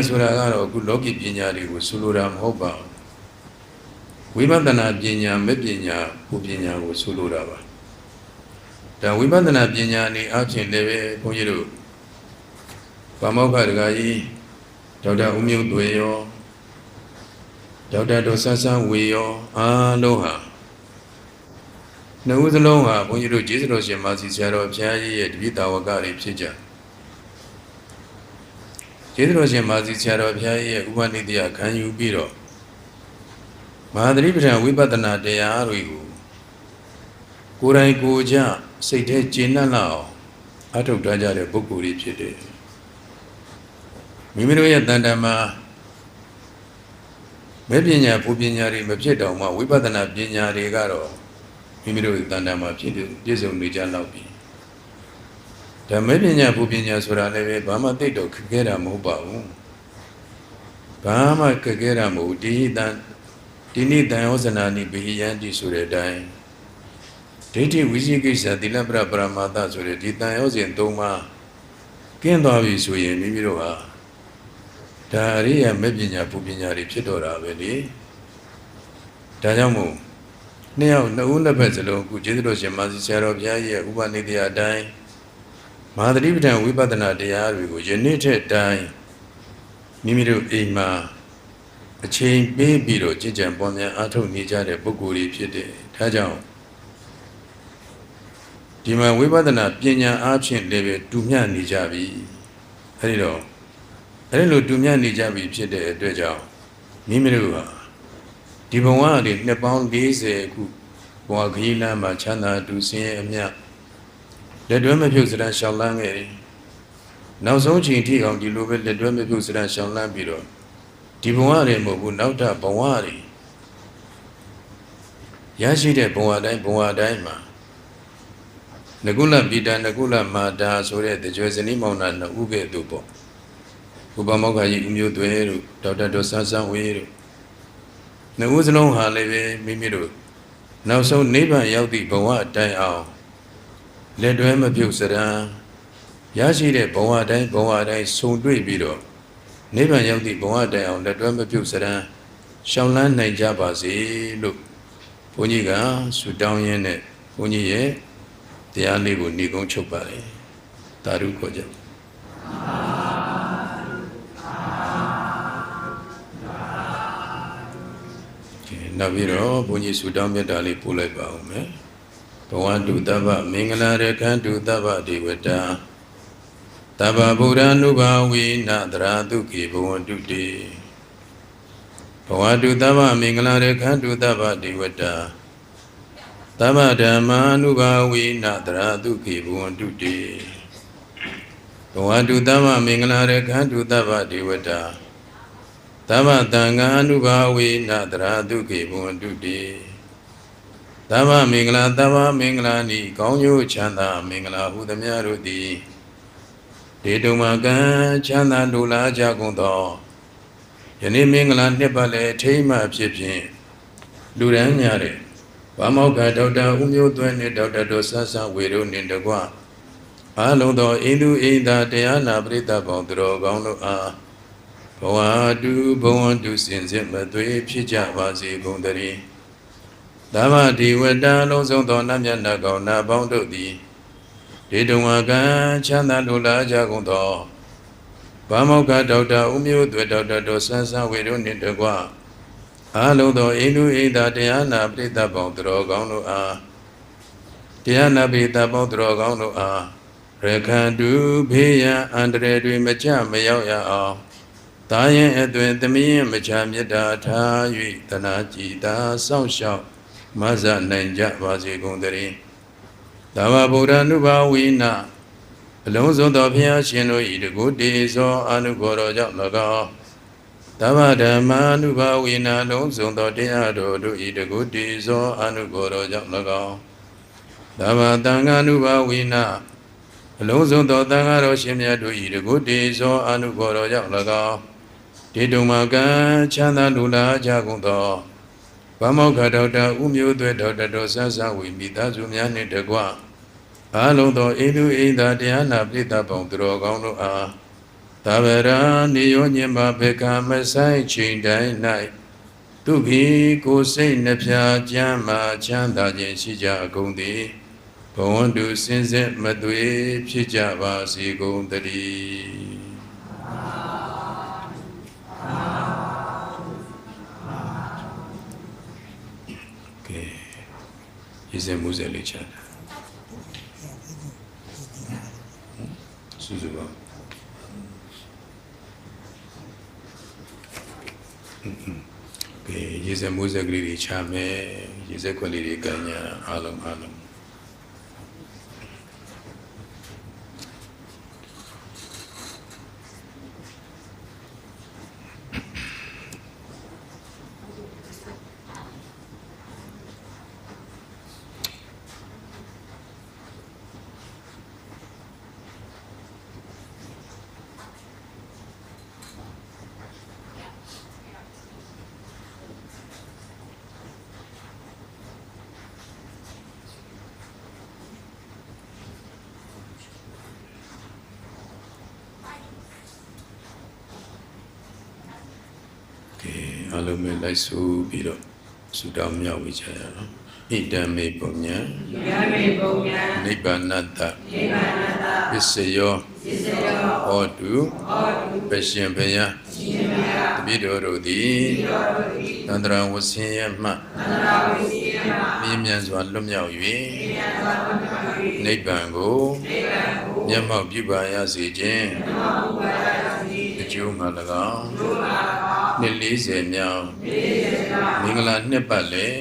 ဆိုတာကတော့အခုလောကီပညာတွေကိုဆိုလိုတာမဟုတ်ပါဘူးဝိပဿနာပညာမဲ့ပညာဘုပညာကိုဆိုလိုတာပါဒါဝိပဿနာပညာနေအချင်းလည်းပဲဘုန်းကြီးတို့ဗမောက္ခဒကာကြီးဒေါက်တာဦးမျိုးသွေရောဒေါက်တာဒေါ်ဆန်းဆန်းဝေရောအားလုံးဟာနှစ်ဦးစလုံးဟာဘုန်းကြီးတို့ကျေးဇူးတော်ရှင်မာစီဆရာတော်ဘုရားကြီးရဲ့တပည့်တော်ဝကတွေဖြစ်ကြကျေးဇူးတော်ရှင်မာစီဆရာတော်ဘုရားကြီးရဲ့ဥပနိဒေယခံယူပြီးတော့မဟာသတိပဋ္ဌာန်ဝိပဿနာတရားတွေကိုကိုယ်တိုင်ကိုယ်ကြစိတ်ထဲကျေနပ်လာအောင်အထောက်ထားကြတဲ့ပုဂ္ဂိုလ်တွေဖြစ်တယ်မိမိတို့ရဲ့တန်တမှာမဲ့ပညာဘုပညာတွေမဖြစ်တော့မှဝိပဿနာပညာတွေကတော့မိမိတို့တန်တမှာပြည့်စုံနေကြတော့ပြီဒါမဲ့ပညာဘုပညာဆိုတာလည်းပဲဘာမှသိတော့ခက်ခဲတာမဟုတ်ပါဘူး ဘာမှခက်ခဲတာမဟုတ်ဒီနိတန်ဩဇနာနိဘိယန္တိဆိုတဲ့အတိုင်းဒိဋ္ဌိဝိသိကိစ္စသီလပရပရမာသဆိုတဲ့ဒီတန်ဩဇဉ်၃ပါးကင်းသွားပြီဆိုရင်မိမိတို့ဟာဒါအရိယာမဲ့ပညာပူပညာတွေဖြစ်တော့တာပဲလေဒါကြောင့်မို့နှစ်ဦးနှစ်ဖက်စလုံးအခုကျေးဇူးတော်ရှင်မာစီဆရာတော်ဘုရားရဲ့ဥပနိဒေယအတိုင်းမဟာသတိပဋ္ဌာန်ဝိပဿနာတရားတွေကိုယနေ့ထက်တိုင်းမိမိတို့အိမ်မှာအချိန်ပေးပြီးတော့ကြည်ကြံပွားများအားထုတ်နေကြတဲ့ပုဂ္ဂိုလ်တွေဖြစ်တယ်ဒါကြောင့်ဒီမှာဝိပဿနာပညာအားဖြင့်လည်းပဲတူမျှနေကြပြီအဲဒီလိုတူမျှနေကြပြီဖြစ်တဲ့အတွက်ကြောင့်မိမိတို့ဟာဒီဘဝတွေနှစ်ပေါင်း40ခုဘဝခရီးလမ်းမှာချမ်းသာတူဆင်းရဲအမြတ်လက်တွဲမပြုတ်စရန်ရှောင်လန်းခဲ့တယ်နောက်ဆုံးချိန်ထိအောင်ဒီလိုပဲလက်တွဲမပြုတ်စရန်ရှောင်လန်းပြီးတော့ဒီဘဝတွေမဟုတ်ဘူးနောက်ထပ်ဘဝတွေရရှိတဲ့ဘဝတိုင်းမှာနကုလပိတာနကုလမာတာဆိုတဲ့တကြွယ်စနီးမောင်နှံနှစ်ဦးကဲ့သို့ပေါ့ဥပမောက္ခကြီးဦးမျိုးသွဲတို့ဒေါက်တာဒေါ်ဆန်းဆန်းဝေးတို့နှစ်ဦးစလုံးဟာလည်းပဲမိမိတို့နောက်ဆုံးနိဗ္ဗာန်ရောက်သည့်ဘဝတိုင်အောင်လက်တွဲမပြုတ်စရန်ရရှိတဲ့ဘဝတိုင်းဆုံတွေ့ပြီးတော့နိဗ္ဗာန်ရောက်သည့်ဘဝတိုင်အောင်လက်တွဲမပြုတ်စရန်ရှောင်လန်းနိုင်ကြပါစေလို့ဘုန်းကြီးကဆုတောင်းရင်းနဲ့ဘုန်းကြီးရဲ့တရားလေးကိုညီကုန်းချုပ်ပါတယ်သာဓုခေါ်ကြနောက်ပြီးတော့ဘုန်းကြီးဆုတောင်းမြတ်တာလေးပို့လိုက်ပါဦးမယ်ဘဝတုတ္တဗမင်္ဂလာရခန္တုတ္တဗဒေဝတာတဗ္ဗဗုဒ္ဓ ानु ဘာဝိနသရာတုကေဘဝတုတေဘဝတုတ္တဗမင်္ဂလာရခန္တုတ္တဗဒေဝတာတဗ္ဗဓမ္မာနုဘာဝိနသရာတုခေဘဝတုတေဘဝတုတ္တဗမင်္ဂလာရခန္တုတ္တဗဒေဝတာတဗ္ဗသံဃာနုဘာဝိနသရာတုခေဘဝတုတေတဗ္ဗမင်္ဂလာနိကောင်းကျိုးချမ်းသာမင်္ဂလာဟုသမျှတို့သည်ဒေတုမကံချမ်းသာလိုလားကြကုန်သောယနေ့မင်္ဂလာနှစ်ပတ်လည်းထိမ့်မှဖြစ်ဖြင့်လူရန်များတဲ့ဗမောက္ခဒေါက်တာဦးမျိုးသွဲနှင့်ဒေါက်တာဒေါ်ဆန်းဆန်းဝေတို့နှင့်တကွအားလုံးသောအိန္ဒုအိန္ဒာတရားနာပရိသတ်ပေါင်းသူတော်ကောင်းတို့အားဘဝတုစင်စစ်မသွေဖြစ်ကြပါစေကုန်သတည်းသဗ္ဗဒေဝတာလုံးစုံသောနတ်မြတ်နာကောင်းနာပေါင်းတို့သည်ဒေတုံဝကံချမ်းသာလိုလားကြကုန်သောဗမောက္ခဒေါက်တာဦးမျိုးသွဲဒေါက်တာဒေါ်ဆန်းဆန်းဝေတို့နှင့်တကွအားလုံးသောအိန္ဒုအိန္ဒာတရားနာပရိသတ်ပေါင်းသူတော်ကောင်းတို့အားတရားနာပရိသတ်ပေါင်းသူတော်ကောင်းတို့အားရခန္တုဘေးရန်အန္တရာယ်တွေမကြမရောက်ရအောင်တာရင်အသွင်သမီးရင်မချမေတ္တာထား၍တနာကြည်သာစောင့်ရှောက်မဆနိုင်ကြပါစေကုန်သတည်းသဗ္ဗဗုဒ္ဓ ानु ဘာဝိနအလုံးစုံသောဘုရားရှင်တို့၏တကုတေဇောအာနုဘော်တော်ကြောင့်၎င်းသဗ္ဗဓမ္မာနုဘာဝိနာလုံးစုံသောတရားတော်တို့ဤတကုတေဇောအာနုဘော်တော်ကြောင့်၎င်းသဗ္ဗသံဃာနုဘာဝိနာအလုံးစုံသောသံဃာတော်ရှင်မြတ်တို့ဤတကုတေဇောအာနုဘော်တော်ကြောင့်၎င်းဒေတုမကံချမ်းသာလူလာကြကုန်သောဗမောက္ခဒေါက်တာဦးမျိုးသွဲဒေါက်တာဒေါ်ဆန်းဆန်းဝေမိသားစုများနှင့်တကွအားလုံးသောအိန္ဒုအိန္ဒာတရားနာပရိသတ်ပေါင်းသူတော်ကောင်းတို့အားသဗ္ဗရာနိယောညင်ပါဘေကမဆိုင်ချိန်တိုင်း၌သူခိကိုယ်စိတ်နှဖျားကြမ်းမှချမ်းသာခြင်းရှိကြကုန်သည်ဘဝတုစင်စစ်မသွေဖြစ်ကြပါစေကုန်သတည်းကဲရေစမှုစေလေးချမ်းစုစုပါရေစမှုစကလေးတွေချမယ်ရေစခွက်လေးတွေကညာအားလုံး အလုံးမဲ့လိုက်ဆိုပြီးတော့ဆုတောင်းမြောက်ဝေချရအောင်ဣဒံမေပုညံနိဗ္ဗာနတ္တပစ္စယောဟောတုပရှင်ဘယတပိတော်တို့သည်သန္တရာဝဆင်းရဲမှမြင်းမြန်စွာလွတ်မြောက်၍နိဗ္ဗာန်ကိုမျက်မှောက်ပြုပါရစေခြင်းအကျိုးမှ၎င်းနှစ်40မြောက်မင်္ဂလာနှစ်ပတ်လည်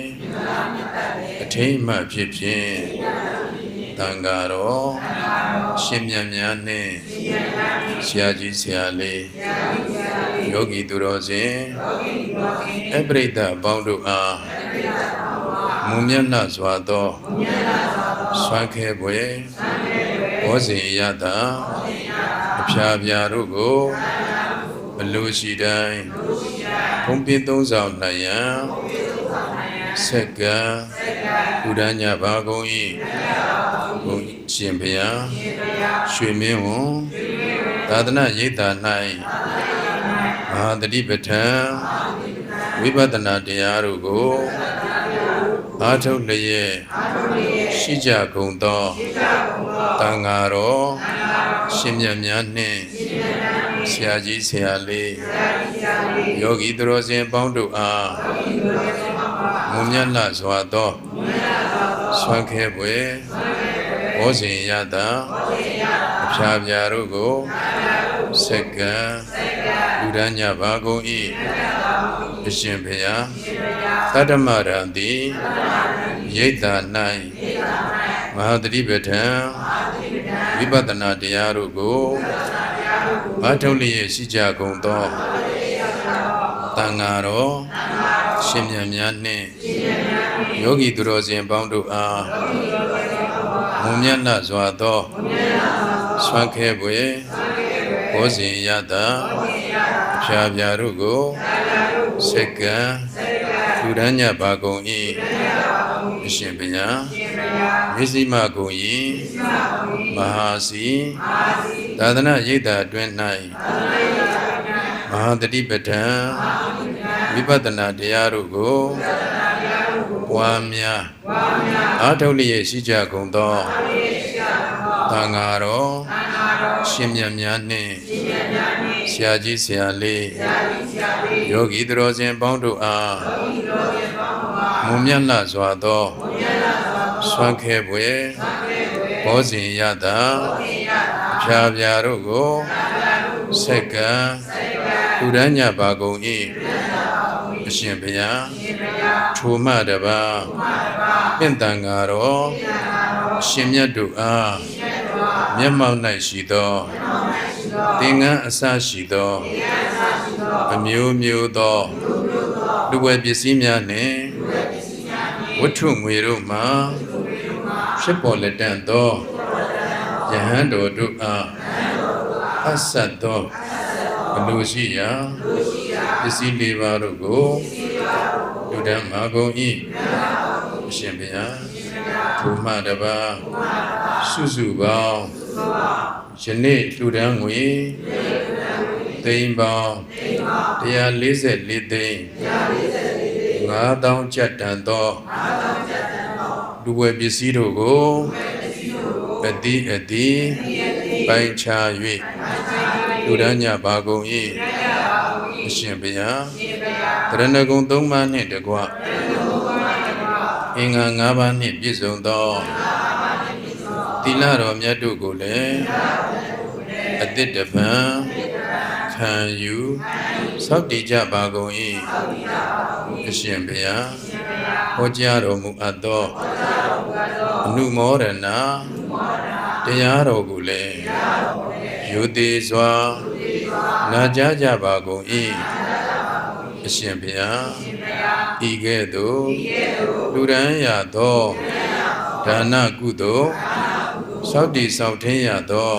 အထိမ်းအမှတ်ဖြစ်ဖြင့်သံဃာတော်ရှင်မြတ်များနှင့်ဆရာကြီးဆရာလေးယောဂီသူတော်စင်အပရိသတ်ပေါင်းတို့အားမွန်မြတ်နှစွာသောဆွမ်းခဲပွဲဘောဇင်ရတာအဖျားပြာတို့ကိုအလိုရှိတိုင်းဘုံပြင်းသုံးဆောင်နိုင်ရန်ဆက်ကဥဒညဘာကုန်၏ဘုံရှင်ဘုရားရွှေမင်းဝန်သာသနာရိပ်သာ၌မဟာတတိပဋ္ဌာန်ဝိပဿနာတရားတို့ကိုအားထုတ်လျက်ရှိကြကုန်သောသံဃာတော်ရှင်မြတ်များနှင့်ဆရာကြီးဆရာလေးယောဂီသူတော်စင်ပေါင်းတို့အားမွန်မြတ်လှစွာသောဆွမ်းခဲပွဲဘောဇင်ရတာအဖျားပြာတို့ကိုဆက်ကံဥဒညဘာကုန်၏အရှင်ဘုရားသတ္တမရံတိရိပ်သာ၌မဟာတတိပဋ္ဌာန်ဝိပဿနာတရားတို့ကိုအားထုတ်လျက်ရှိကြကုန်သောသံဃာတော်ရှင်မြတ်များနှင့်ယောဂီသူတော်စင်ပေါင်းတို့အားမွန်မြတ်လှစွာသောဆွမ်းခဲပွဲဘောဇင်ရတာအဖျားပြာတို့ကိုဆက်ကံထူရညဘာကုန်၏အရှင်ဘုရားမျက်စိမကုန်၏မဟာစီသာသနာရိပ်သာအတွင်း၌မဟာတတိပဋ္ဌာန်ဝိပဿနာတရားတို့ကိုပွားများအားထုတ်လျက်ရှိကြကုန်သောသံဃာတော်ရှင်မြတ်များနှင့်ဆရာကြီးဆရာလေးယောဂီသူတော်စင်ပေါင်းတို့အားမွန်မြတ်လှစွာသောဆွမ်းခဲပွဲဘောဇင်ရတာအဖျားပြာတို့ကိုဆက်ကံဥဒညဘာကုန်၏အရှင်ဘုရားထိုမှတပါပင့်တန်ဃာတော်ရှင်မြတ်တို့အားမျက်မှောက်၌ရှိသောသင်္ကန်းအစရှိသောအမျိုးမျိုးသောလူဝဲပစ္စည်းများနှင့်ဝတ္ထုငွေတို့မှဖြစ်ပေါ်လက်တန့်သောယဟန်တော်တို့အားအဆက်သောအလိုရှိရာပစ္စည်းလေးပါးတို့ကိုလူဓမ္မကုန်၏အရှင်ဘုရားထိုမှတပါစုစုပေါင်းယနေ့လူဓမ္မငွေသိန်းပေါင်း144သိန်း5000ကျပ်တန်သောလူဝယ်ပစ္စည်းတို့ကိုအတိအတိပိုင်းခြား၍လူဒညဘာကုန်၏အရှင်ဘုရားတရဏဂုံ3ပါးနှင့်တကွအင်္ဂါ5ပါးနှင့်ပြည့်စုံသောသီလတော်မြတ်တို့ကိုလည်းအတိတပံခံယူစောင့်တည်ကြပါကုန်၏အရှင်ဘုရားဟောကြားတော်မူအပ်သောအနုမောဒနာတရားတော်ကိုလည်းယူသေးစွာနာကြားကြပါကုန်၏အရှင်ဘုရားဤကဲ့သို့လူရန်ရသောဒါနကုသိုလ်စောင့်တည်စောင့်ထင်းရသော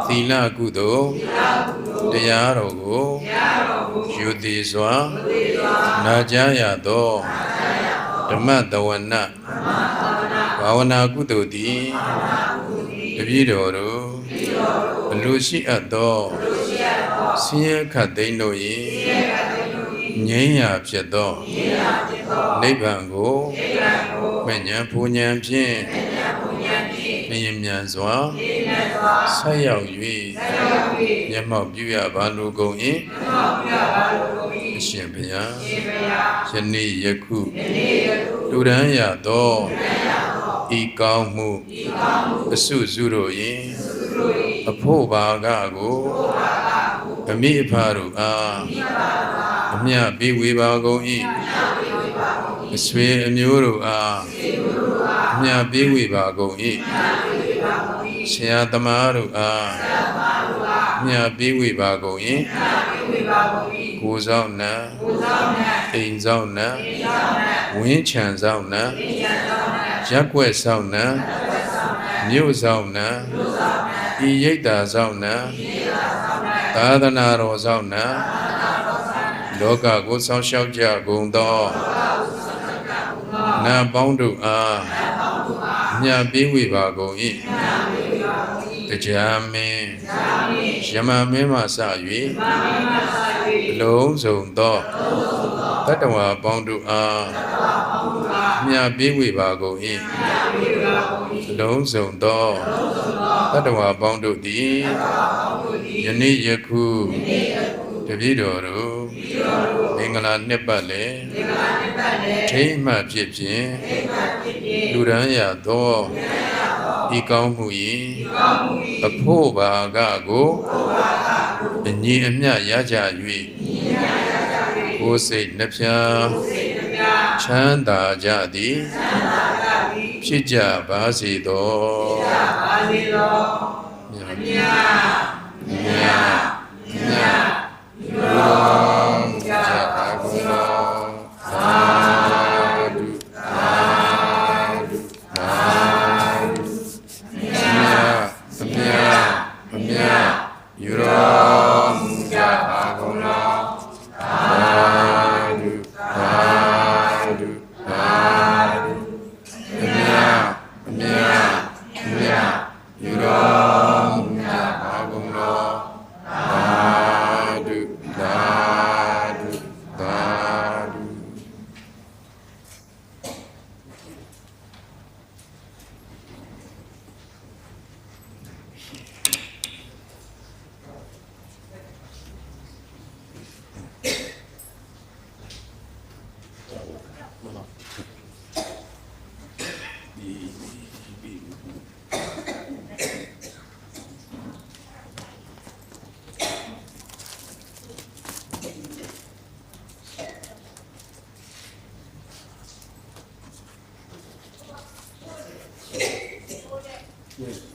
သီလကုသိုလ်တရားတော်ကိုယူသည်စွာနာကြားရသောဓမ္မတဝနဘာဝနာကုသိုလ်သည်တပည့်တော်တို့အလိုရှိအပ်သောဆင်းရဲခတ်သိမ်းတို့၏ ငြိမ်းရာဖြစ်သောနိဗ္ဗာန်ကိုမဉ္ဇဉ်ပူဉ္ဇဉ်ဖြင့်မြင်မြန်စွာဆက်ရောက်၍မျက်မှောက်ပြုရပါလိုကုန်၏အရှင်ဘုရားယနေ့ယခုလူရန်ရသောဤကောင်းမှုအစုစုတို့၏အဖို့ဘာကကိုအမိအဖတို့အားအမြတ်ပေးဝေပါကုန်၏အဆွေအမျိုးတို့အားအမြတ်ပေးဝေပါကုန်၏ဆရာသမားတို့အားအမြတ်ပေးဝေပါကုန်၏ကိုယ်ဆောင်နံအိမ်ဆောင်နံဝင်းချံဆောင်နံရက်ွက်ဆောင်နံမြို့ဆောင်နံဤရိတ်တာဆောင်နံသာသနာတော်ဆောင်နံလောကကိုဆောင်ရှောက်ကြကုန်သောနတ်ပေါင်းတို့အားမြတ်ပေးဝေပါကုန်၏တရားမင်းယမမင်းမှစ၍အလုံးစုံသောတတ္တဝါပေါင်းတို့အားမြတ်ပေးဝေပါကုန်၏အလုံးစုံသောတတ္တဝါပေါင်းတို့သည်ယနေ့ယခုတပည့်တော်တို့မင်္ဂလာနှစ်ပတ်လည်ထိမ့်မှဖြစ်ဖြင့်လူရန်ရသောဤကောင်းမှု၏အဖို့ဘာကကိုအညီအမျှရကြ၍ကိုယ်စိတ်နှပြချမ်းသာကြသည်ဖြစ်ကြပါစေသောမြတ်မြတ်လူတော်ကြပါကုန်သောသာဓုသာဓုသာဓုအမြတ်အမြတ်ယူတော်မူကြပါကုန်သောသာဓုသာဓုသာဓုအမြတ်အမြတ်အမြတ်ယူတော်မူကြပါကုန်သောသာဓုသာဓုသာဓုYes.